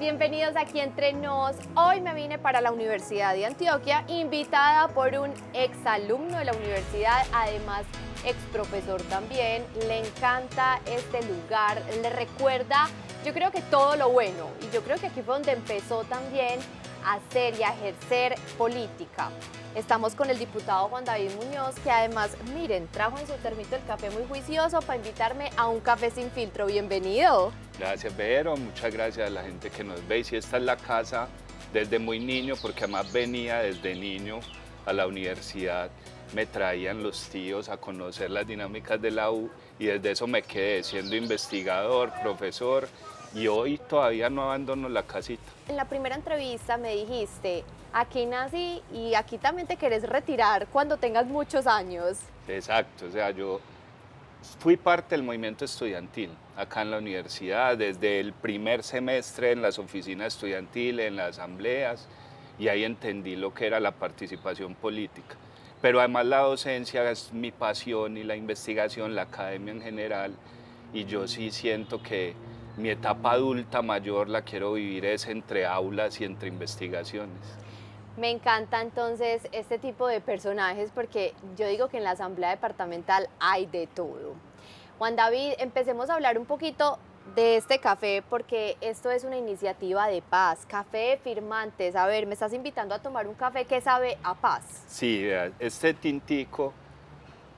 bienvenidos aquí Entre Nos. Hoy me vine para la Universidad de Antioquia, invitada por un exalumno de la universidad, además ex profesor también. Le encanta este lugar, le recuerda, yo creo que todo lo bueno, y yo creo que aquí fue donde empezó también a hacer y a ejercer política. Estamos con el diputado Juan David Muñoz, que además, miren, trajo en su termito el café muy juicioso para invitarme a un café sin filtro. Bienvenido. Gracias, Vero, muchas gracias a la gente que nos ve. Y si esta es la casa desde muy niño, porque además venía desde niño a la universidad, me traían los tíos a conocer las dinámicas de la U y desde eso me quedé siendo investigador, profesor y hoy todavía no abandono la casita. En la primera entrevista me dijiste, aquí nací y aquí también te querés retirar cuando tengas muchos años. Exacto, o sea, yo fui parte del movimiento estudiantil acá en la universidad, desde el primer semestre en las oficinas estudiantiles, en las asambleas, y ahí entendí lo que era la participación política. Pero además la docencia es mi pasión y la investigación, la academia en general, y yo sí siento que mi etapa adulta mayor la quiero vivir es entre aulas y entre investigaciones. Me encanta entonces este tipo de personajes porque yo digo que en la asamblea departamental hay de todo. Juan David, empecemos a hablar un poquito de este café porque esto es una iniciativa de paz, café de firmantes. A ver, me estás invitando a tomar un café que sabe a paz. Sí, vea, este tintico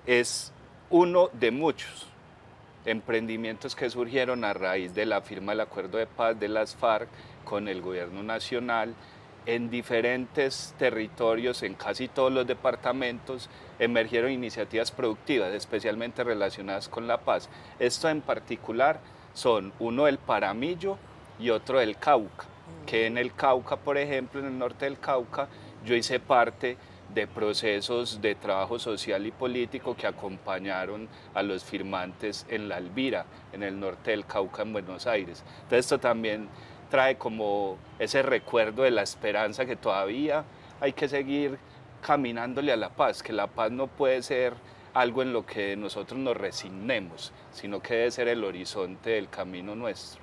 es uno de muchos emprendimientos que surgieron a raíz de la firma del acuerdo de paz de las FARC con el gobierno nacional. En diferentes territorios, en casi todos los departamentos, emergieron iniciativas productivas, especialmente relacionadas con la paz. Esto en particular son uno del Paramillo y otro del Cauca, que en el Cauca, por ejemplo, en el norte del Cauca, yo hice parte de procesos de trabajo social y político que acompañaron a los firmantes en La Elvira, en el norte del Cauca, en Buenos Aires. Entonces esto también trae como ese recuerdo de la esperanza que todavía hay que seguir caminándole a la paz, que la paz no puede ser algo en lo que nosotros nos resignemos, sino que debe ser el horizonte del camino nuestro.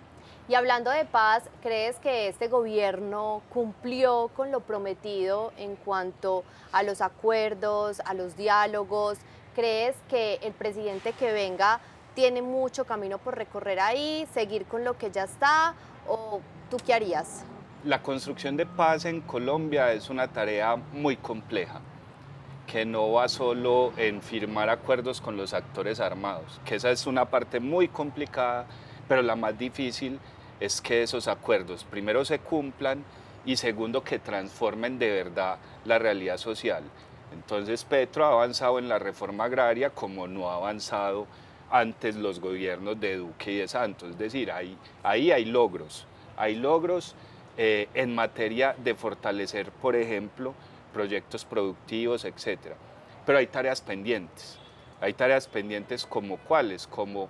Y hablando de paz, ¿crees que este gobierno cumplió con lo prometido en cuanto a los acuerdos, a los diálogos? ¿Crees que el presidente que venga tiene mucho camino por recorrer ahí, seguir con lo que ya está? ¿O tú qué harías? La construcción de paz en Colombia es una tarea muy compleja, que no va solo en firmar acuerdos con los actores armados, que esa es una parte muy complicada, pero la más difícil es que esos acuerdos primero se cumplan y segundo que transformen de verdad la realidad social. Entonces Petro ha avanzado en la reforma agraria como no ha avanzado antes los gobiernos de Duque y de Santos, es decir, ahí hay logros en materia de fortalecer, por ejemplo, proyectos productivos, etcétera. Pero hay tareas pendientes como cuáles, como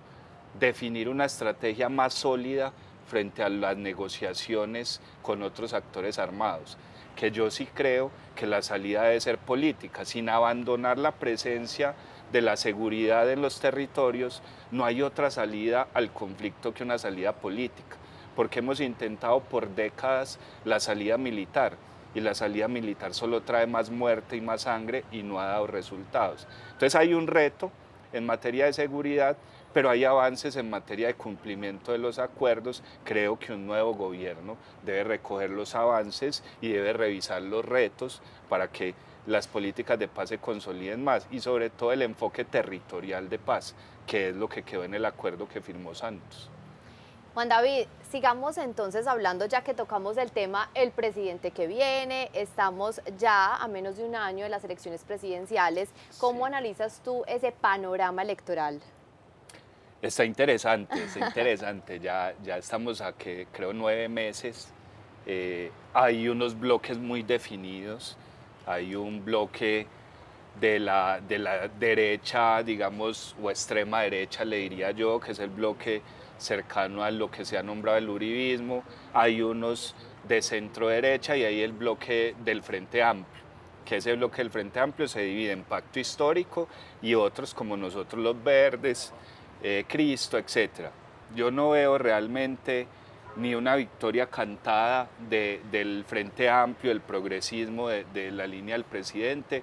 definir una estrategia más sólida frente a las negociaciones con otros actores armados, que yo sí creo que la salida debe ser política, sin abandonar la presencia de la seguridad en los territorios. No hay otra salida al conflicto que una salida política, porque hemos intentado por décadas la salida militar, y la salida militar solo trae más muerte y más sangre y no ha dado resultados. Entonces hay un reto en materia de seguridad, pero hay avances en materia de cumplimiento de los acuerdos. Creo que un nuevo gobierno debe recoger los avances y debe revisar los retos para que las políticas de paz se consoliden más y sobre todo el enfoque territorial de paz, que es lo que quedó en el acuerdo que firmó Santos. Juan David, sigamos entonces hablando ya que tocamos el tema el presidente que viene, estamos ya a menos de un año de las elecciones presidenciales. ¿Cómo analizas tú ese panorama electoral? Está interesante, ya estamos a que creo 9 meses, hay unos bloques muy definidos, hay un bloque de la derecha, digamos, o extrema derecha, le diría yo, que es el bloque cercano a lo que se ha nombrado el uribismo, hay unos de centro derecha y hay el bloque del Frente Amplio, que ese bloque del Frente Amplio se divide en Pacto Histórico y otros como nosotros los Verdes, Cristo, etc. Yo no veo realmente ni una victoria cantada del Frente Amplio, del progresismo, de la línea del presidente,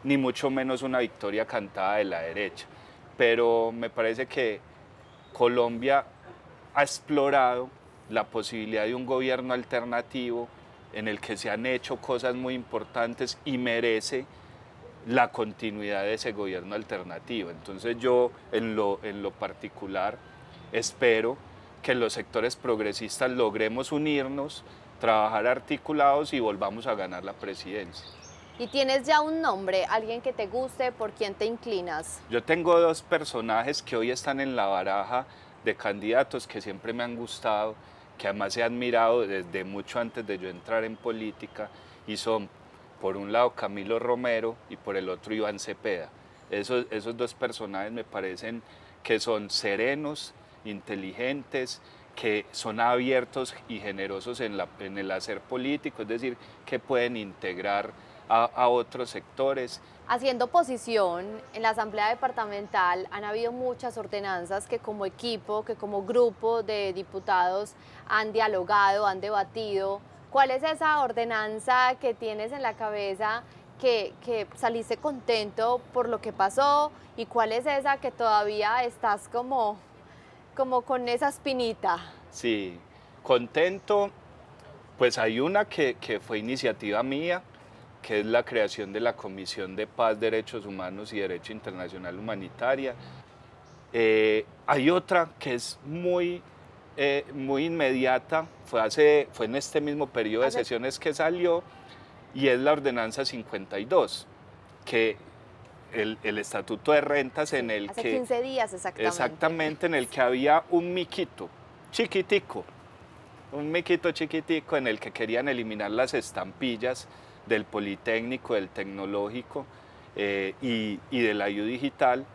ni mucho menos una victoria cantada de la derecha. Pero me parece que Colombia ha explorado la posibilidad de un gobierno alternativo en el que se han hecho cosas muy importantes y merece la continuidad de ese gobierno alternativo. Entonces yo en lo particular espero que los sectores progresistas logremos unirnos, trabajar articulados y volvamos a ganar la presidencia. ¿Y tienes ya un nombre, alguien que te guste, por quien te inclinas? Yo tengo dos personajes que hoy están en la baraja de candidatos que siempre me han gustado, que además he admirado desde mucho antes de yo entrar en política, y son, por un lado, Camilo Romero y por el otro, Iván Cepeda. Esos dos personajes me parecen que son serenos, inteligentes, que son abiertos y generosos en el hacer político, es decir, que pueden integrar a otros sectores. Haciendo oposición en la Asamblea Departamental han habido muchas ordenanzas que como equipo, que como grupo de diputados han dialogado, han debatido. ¿Cuál es esa ordenanza que tienes en la cabeza que saliste contento por lo que pasó y cuál es esa que todavía estás como con esa espinita? Sí, contento, pues hay una que fue iniciativa mía, que es la creación de la Comisión de Paz, Derechos Humanos y Derecho Internacional Humanitaria. Hay otra que es muy inmediata, fue en este mismo periodo de sesiones que salió, y es la Ordenanza 52, que el Estatuto de Rentas en el hace que... 15 días exactamente. Exactamente, en el que había un miquito chiquitico, en el que querían eliminar las estampillas del Politécnico, del Tecnológico y de la U Digital.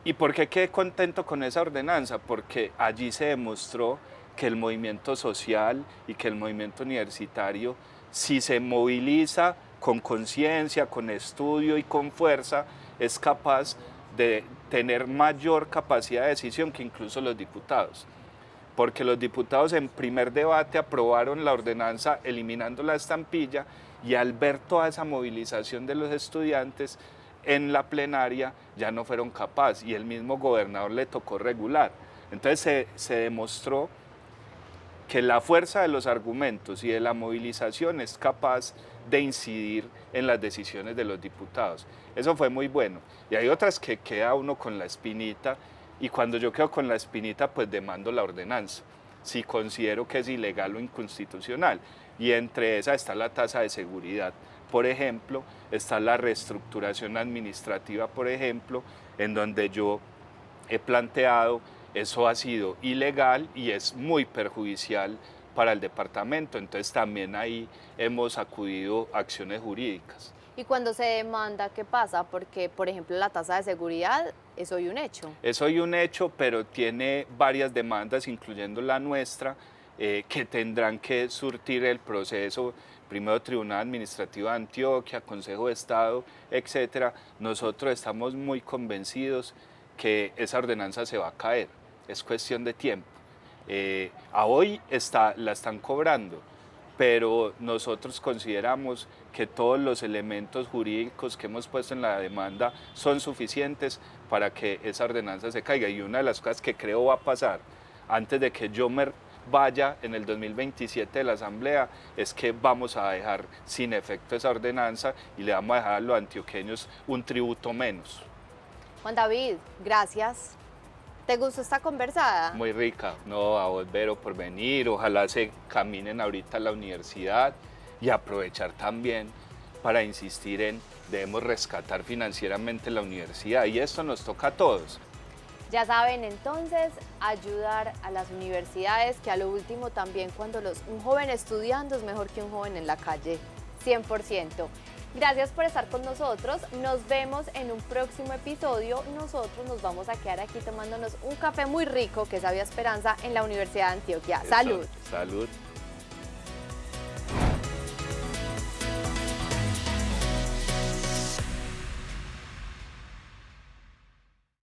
¿Y por qué quedé contento con esa ordenanza? Porque allí se demostró que el movimiento social y que el movimiento universitario, si se moviliza con conciencia, con estudio y con fuerza, es capaz de tener mayor capacidad de decisión que incluso los diputados. Porque los diputados en primer debate aprobaron la ordenanza eliminando la estampilla, y al ver toda esa movilización de los estudiantes en la plenaria ya no fueron capaces y el mismo gobernador le tocó regular. Entonces se demostró que la fuerza de los argumentos y de la movilización es capaz de incidir en las decisiones de los diputados. Eso fue muy bueno. Y hay otras que queda uno con la espinita, y cuando yo quedo con la espinita pues demando la ordenanza, si considero que es ilegal o inconstitucional. Y entre esas está la tasa de seguridad, por ejemplo, está la reestructuración administrativa, por ejemplo, en donde yo he planteado eso ha sido ilegal y es muy perjudicial para el departamento. Entonces también ahí hemos acudido a acciones jurídicas. Y cuando se demanda, ¿qué pasa? Porque, por ejemplo, la tasa de seguridad es hoy un hecho. Es hoy un hecho, pero tiene varias demandas, incluyendo la nuestra, que tendrán que surtir el proceso, primero Tribunal Administrativo de Antioquia, Consejo de Estado, etcétera. Nosotros estamos muy convencidos que esa ordenanza se va a caer, es cuestión de tiempo. A hoy la están cobrando, pero nosotros consideramos que todos los elementos jurídicos que hemos puesto en la demanda son suficientes para que esa ordenanza se caiga. Y una de las cosas que creo va a pasar antes de que yo me vaya en el 2027 de la Asamblea es que vamos a dejar sin efecto esa ordenanza y le vamos a dejar a los antioqueños un tributo menos. Juan David, gracias. ¿Te gustó esta conversada? Muy rica. No, a vos, Vero, por venir. Ojalá se caminen ahorita a la universidad y aprovechar también para insistir en debemos rescatar financieramente la universidad, y esto nos toca a todos. Ya saben, entonces, ayudar a las universidades, que a lo último también cuando un joven estudiando es mejor que un joven en la calle, 100%. Gracias por estar con nosotros, nos vemos en un próximo episodio. Nosotros nos vamos a quedar aquí tomándonos un café muy rico que es Sabia Esperanza en la Universidad de Antioquia. ¡Salud! Salud.